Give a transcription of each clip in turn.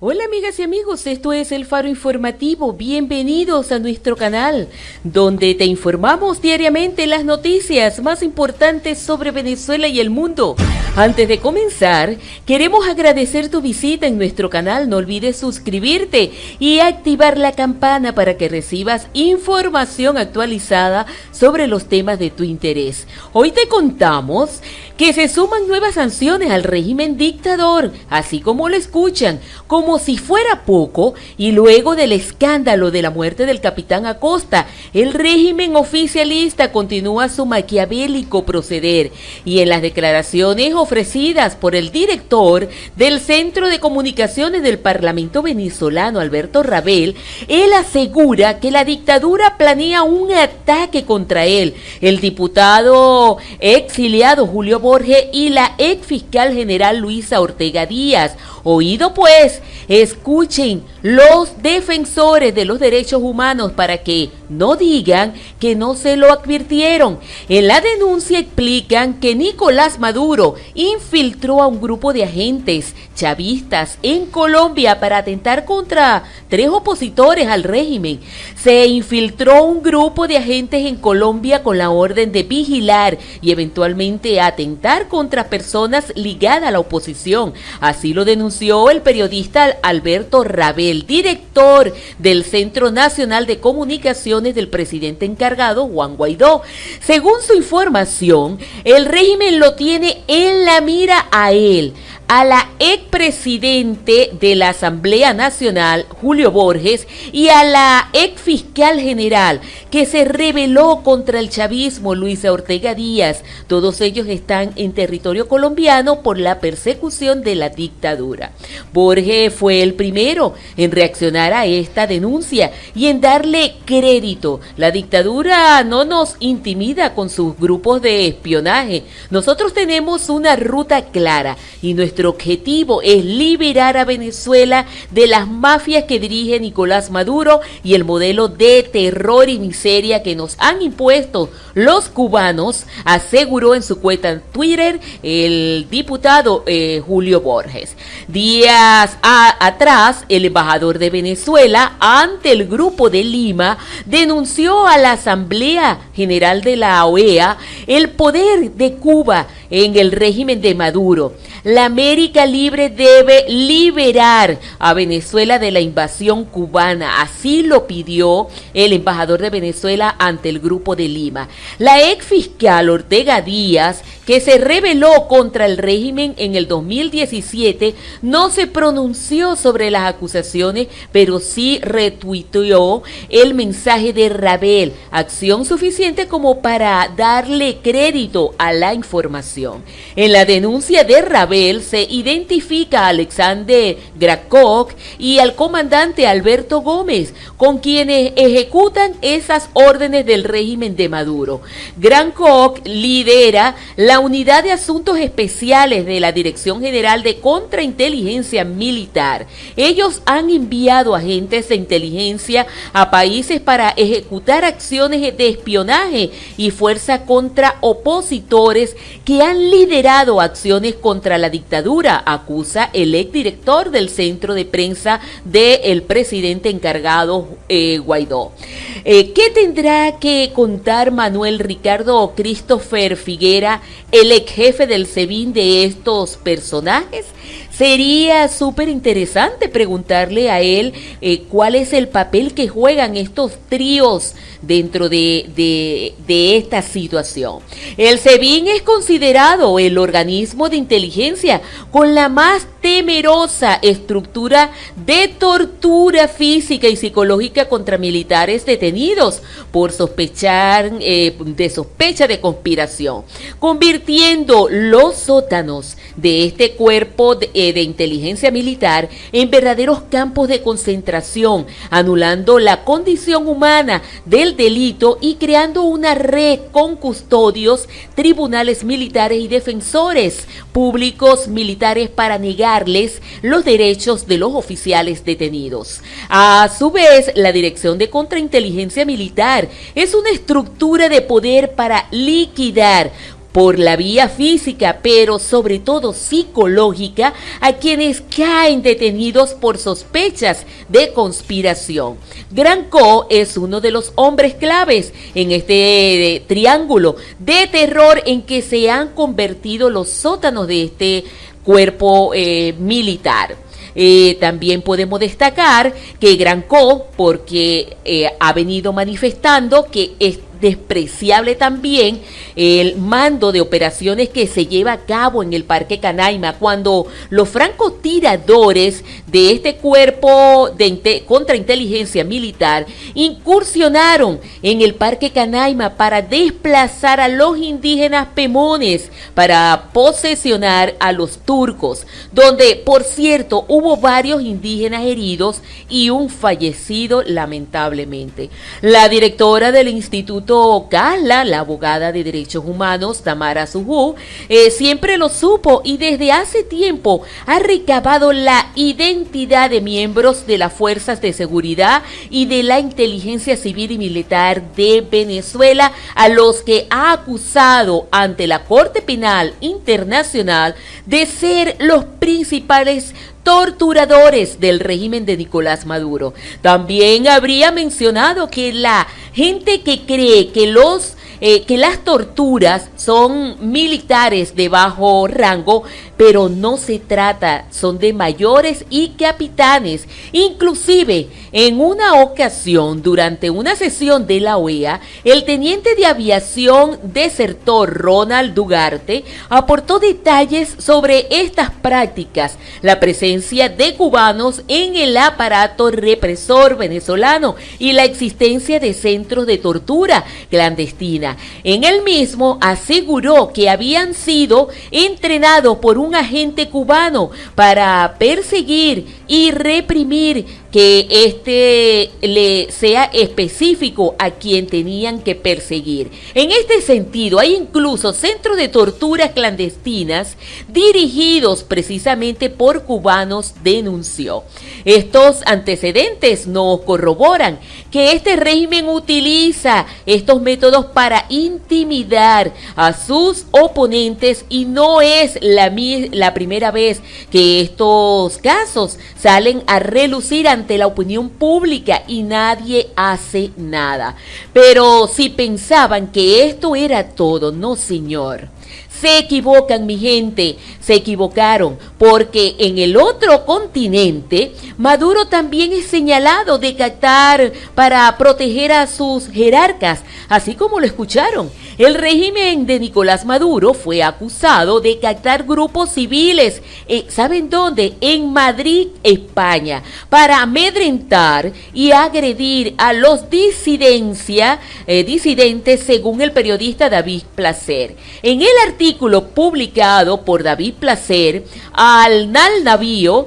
Hola amigas y amigos, esto es El Faro Informativo, bienvenidos a nuestro canal, donde te informamos diariamente las noticias más importantes sobre Venezuela y el mundo. Antes de comenzar, queremos agradecer tu visita en nuestro canal, no olvides suscribirte y activar la campana para que recibas información actualizada sobre los temas de tu interés. Hoy te contamos que se suman nuevas sanciones al régimen dictador, así como lo escuchan, como si fuera poco, y luego del escándalo de la muerte del capitán Acosta, el régimen oficialista continúa su maquiavélico proceder, y en las declaraciones ofrecidas por el director del Centro de Comunicaciones del Parlamento venezolano, Alberto Rabel, él asegura que la dictadura planea un ataque contra él. El diputado exiliado Julio Borges y la ex fiscal general Luisa Ortega Díaz. Oído pues, escuchen los defensores de los derechos humanos para que no digan que no se lo advirtieron. En la denuncia explican que Nicolás Maduro infiltró a un grupo de agentes chavistas en Colombia para atentar contra 3 opositores al régimen. Se infiltró un grupo de agentes en Colombia con la orden de vigilar y eventualmente atentar contra personas ligadas a la oposición. Así lo denunció el periodista Alberto Rabel, director del Centro Nacional de Comunicaciones del presidente encargado, Juan Guaidó. Según su información, el régimen lo tiene en la mira a él, a la expresidente de la Asamblea Nacional, Julio Borges, y a la ex fiscal general que se rebeló contra el chavismo, Luisa Ortega Díaz. Todos ellos están en territorio colombiano por la persecución de la dictadura. Borges fue el primero en reaccionar a esta denuncia y en darle crédito. La dictadura no nos intimida con sus grupos de espionaje. Nosotros tenemos una ruta clara y nuestro objetivo es liberar a Venezuela de las mafias que dirige Nicolás Maduro y el modelo de terror y miseria que nos han impuesto los cubanos, aseguró en su cuenta en Twitter el diputado Julio Borges. Días atrás, el embajador de Venezuela ante el Grupo de Lima denunció a la Asamblea General de la OEA el poder de Cuba en el régimen de Maduro. La América Libre debe liberar a Venezuela de la invasión cubana, así lo pidió el embajador de Venezuela ante el Grupo de Lima. La ex fiscal Ortega Díaz, que se rebeló contra el régimen en el 2017, no se pronunció sobre las acusaciones, pero sí retuiteó el mensaje de Rabel, acción suficiente como para darle crédito a la información. En la denuncia de Rabel se identifica a Alexander Gracok y al comandante Alberto Gómez, con quienes ejecutan esas órdenes del régimen de Maduro. Gracok lidera la Unidad de Asuntos Especiales de la Dirección General de Contrainteligencia Militar. Ellos han enviado agentes de inteligencia a países para ejecutar acciones de espionaje y fuerza contra opositores que han liderado acciones contra la dictadura, acusa el exdirector del centro de prensa del presidente encargado Guaidó. ¿Qué tendrá que contar Manuel Ricardo Christopher Figuera, el ex jefe del SEBIN, de estos personajes? Sería súper interesante preguntarle a él cuál es el papel que juegan estos tríos dentro de esta situación. El SEBIN es considerado el organismo de inteligencia con la más temerosa estructura de tortura física y psicológica contra militares detenidos por sospecha de conspiración, convirtiendo los sótanos de este cuerpo de inteligencia militar en verdaderos campos de concentración, anulando la condición humana del delito y creando una red con custodios, tribunales militares y defensores públicos militares para negarles los derechos de los oficiales detenidos. A su vez, la Dirección de Contrainteligencia Militar es una estructura de poder para liquidar por la vía física, pero sobre todo psicológica, a quienes caen detenidos por sospechas de conspiración. Granco es uno de los hombres claves en este triángulo de terror en que se han convertido los sótanos de este cuerpo militar. También podemos destacar que Granco, porque ha venido manifestando que es despreciable también el mando de operaciones que se lleva a cabo en el Parque Canaima, cuando los francotiradores de este cuerpo de contrainteligencia militar incursionaron en el Parque Canaima para desplazar a los indígenas pemones para posesionar a los turcos, donde por cierto hubo varios indígenas heridos y un fallecido lamentablemente. La directora del Instituto CASLA, la abogada de derechos humanos Tamara Sujú, siempre lo supo y desde hace tiempo ha recabado la identidad de miembros de las fuerzas de seguridad y de la inteligencia civil y militar de Venezuela, a los que ha acusado ante la Corte Penal Internacional de ser los principales torturadores del régimen de Nicolás Maduro. También habría mencionado que la gente que cree que las torturas son militares de bajo rango, pero no se trata, son de mayores y capitanes. Inclusive, en una ocasión, durante una sesión de la OEA, el teniente de aviación desertor Ronald Dugarte aportó detalles sobre estas prácticas, la presencia de cubanos en el aparato represor venezolano y la existencia de centros de tortura clandestina. En el mismo aseguró que habían sido entrenados por un agente cubano para perseguir y reprimir, que le sea específico a quien tenían que perseguir. En este sentido, hay incluso centros de tortura clandestinas dirigidos precisamente por cubanos, denunció. Estos antecedentes nos corroboran que este régimen utiliza estos métodos para intimidar a sus oponentes y no es la primera vez que estos casos salen a relucir ante la opinión pública y nadie hace nada. Pero si pensaban que esto era todo, no señor. Se equivocan, mi gente, se equivocaron, porque en el otro continente, Maduro también es señalado de captar para proteger a sus jerarcas, así como lo escucharon. El régimen de Nicolás Maduro fue acusado de captar grupos civiles, ¿saben dónde? En Madrid, España, para amedrentar y agredir a los disidentes, según el periodista David Placer. En el artículo publicado por David Placer al navío,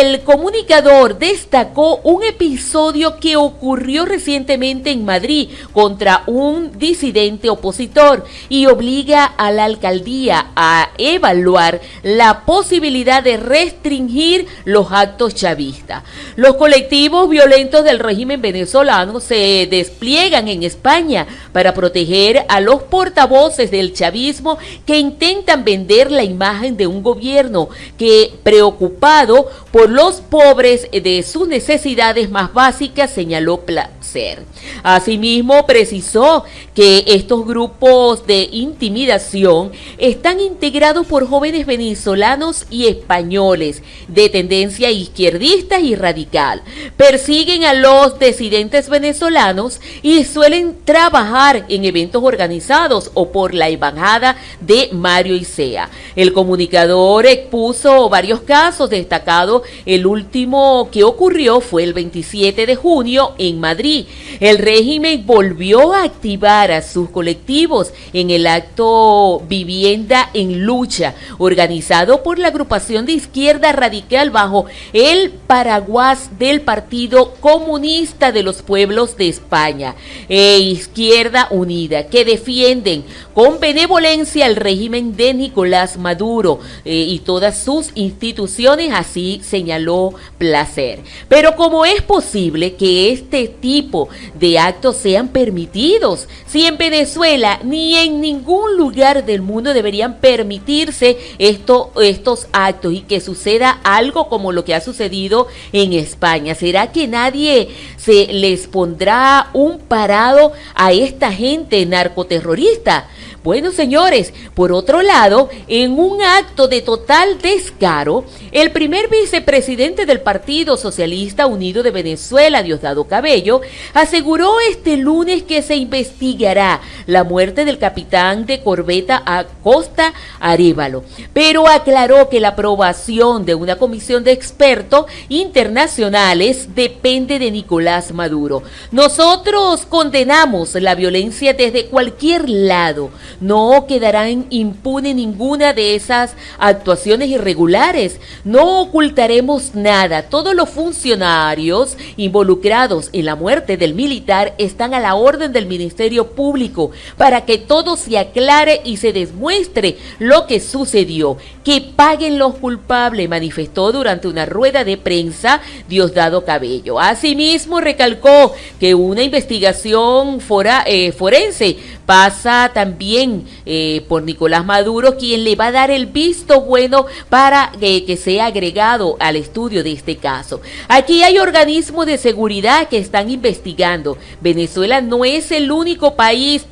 el comunicador destacó un episodio que ocurrió recientemente en Madrid contra un disidente opositor y obliga a la alcaldía a evaluar la posibilidad de restringir los actos chavistas. Los colectivos violentos del régimen venezolano se despliegan en España para proteger a los portavoces del chavismo que intentan vender la imagen de un gobierno que, preocupado por los pobres de sus necesidades más básicas, señaló Placer. Asimismo, precisó que estos grupos de intimidación están integrados por jóvenes venezolanos y españoles de tendencia izquierdista y radical. Persiguen a los disidentes venezolanos y suelen trabajar en eventos organizados o por la embajada de Mario Isea. El comunicador expuso varios casos destacados. El último que ocurrió fue el 27 de junio en Madrid. El régimen volvió a activar a sus colectivos en el acto Vivienda en Lucha, organizado por la agrupación de izquierda radical bajo el paraguas del Partido Comunista de los Pueblos de España e Izquierda Unida, que defienden con benevolencia el régimen de Nicolás Maduro y todas sus instituciones, así así señaló Placer. Pero ¿cómo es posible que este tipo de actos sean permitidos? Si en Venezuela ni en ningún lugar del mundo deberían permitirse estos actos y que suceda algo como lo que ha sucedido en España. ¿Será que nadie se les pondrá un parado a esta gente narcoterrorista? Bueno, señores, por otro lado, en un acto de total descaro, el primer vicepresidente del Partido Socialista Unido de Venezuela, Diosdado Cabello, aseguró este lunes que se investigará la muerte del capitán de corbeta Acosta Arévalo, pero aclaró que la aprobación de una comisión de expertos internacionales depende de Nicolás Maduro. Nosotros condenamos la violencia desde cualquier lado. No quedará impune ninguna de esas actuaciones irregulares. No ocultaremos nada. Todos los funcionarios involucrados en la muerte del militar están a la orden del Ministerio Público para que todo se aclare y se demuestre lo que sucedió. Que paguen los culpables, manifestó durante una rueda de prensa Diosdado Cabello. Asimismo, recalcó que una investigación forense pasa también por Nicolás Maduro, quien le va a dar el visto bueno para que sea agregado al estudio de este caso. Aquí hay organismos de seguridad que están investigando. Venezuela no es el único país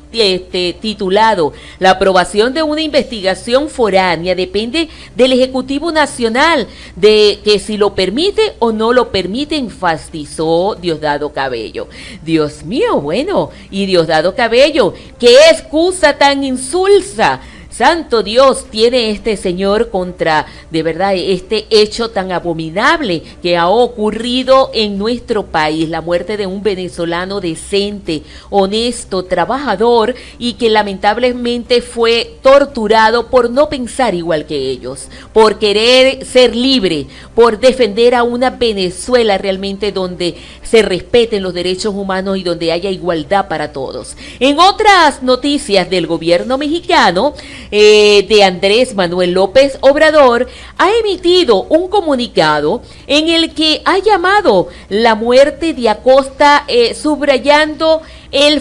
titulado. La aprobación de una investigación foránea depende del Ejecutivo Nacional, de que si lo permite o no lo permite, enfatizó Diosdado Cabello. Dios mío, bueno, y Diosdado Cabello, ¿qué excusa tan insulsa? Santo Dios tiene este señor contra, de verdad, este hecho tan abominable que ha ocurrido en nuestro país, la muerte de un venezolano decente, honesto, trabajador y que lamentablemente fue torturado por no pensar igual que ellos, por querer ser libre, por defender a una Venezuela realmente donde se respeten los derechos humanos y donde haya igualdad para todos. En otras noticias del gobierno mexicano, de Andrés Manuel López Obrador, ha emitido un comunicado en el que ha llamado la muerte de Acosta, subrayando él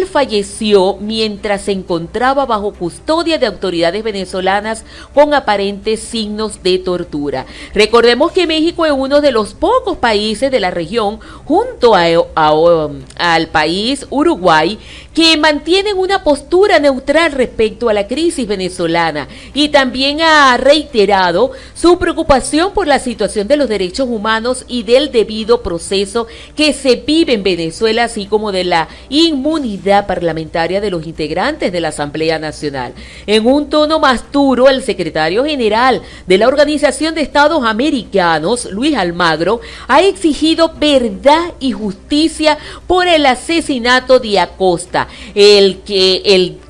falleció mientras se encontraba bajo custodia de autoridades venezolanas con aparentes signos de tortura. Recordemos que México es uno de los pocos países de la región, junto al país Uruguay, que mantienen una postura neutral respecto a la crisis venezolana, y también ha reiterado su preocupación por la situación de los derechos humanos y del debido proceso que se vive en Venezuela, así como de la inmunidad parlamentaria de los integrantes de la Asamblea Nacional. En un tono más duro, el secretario general de la Organización de Estados Americanos, Luis Almagro, ha exigido verdad y justicia por el asesinato de Acosta, el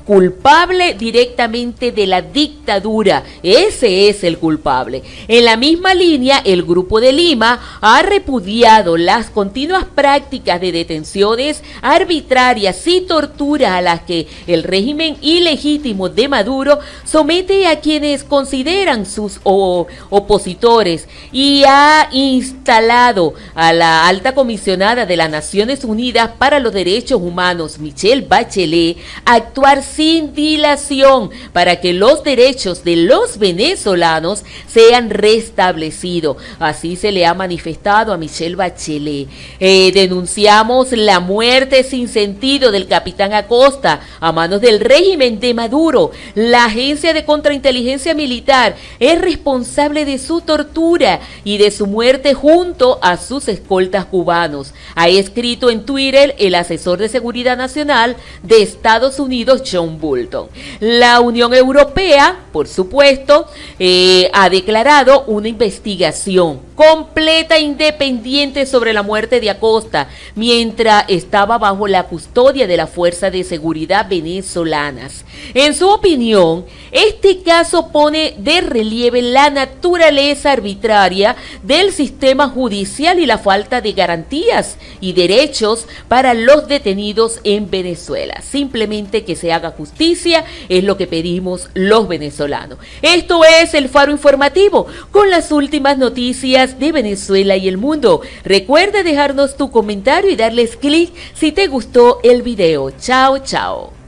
culpable directamente de la dictadura. Ese es el culpable. En la misma línea, el Grupo de Lima ha repudiado las continuas prácticas de detenciones arbitrarias y tortura a las que el régimen ilegítimo de Maduro somete a quienes consideran sus opositores, y ha instalado a la alta comisionada de las Naciones Unidas para los Derechos Humanos, Michelle Bachelet, a actuar sin dilación para que los derechos de los venezolanos sean restablecidos. Así se le ha manifestado a Michelle Bachelet. Denunciamos la muerte sin sentido del capitán Acosta a manos del régimen de Maduro. La Agencia de Contrainteligencia Militar es responsable de su tortura y de su muerte junto a sus escoltas cubanos. Ha escrito en Twitter el asesor de Seguridad Nacional de Estados Unidos, John Bolton. La Unión Europea, por supuesto, ha declarado una investigación completa e independiente sobre la muerte de Acosta, mientras estaba bajo la custodia de las fuerzas de seguridad venezolanas. En su opinión, este caso pone de relieve la naturaleza arbitraria del sistema judicial y la falta de garantías y derechos para los detenidos en Venezuela. Simplemente que se haga justicia es lo que pedimos los venezolanos. Esto es El Faro Informativo, con las últimas noticias de Venezuela y el mundo. Recuerda dejarnos tu comentario y darles clic si te gustó el video. Chao, chao.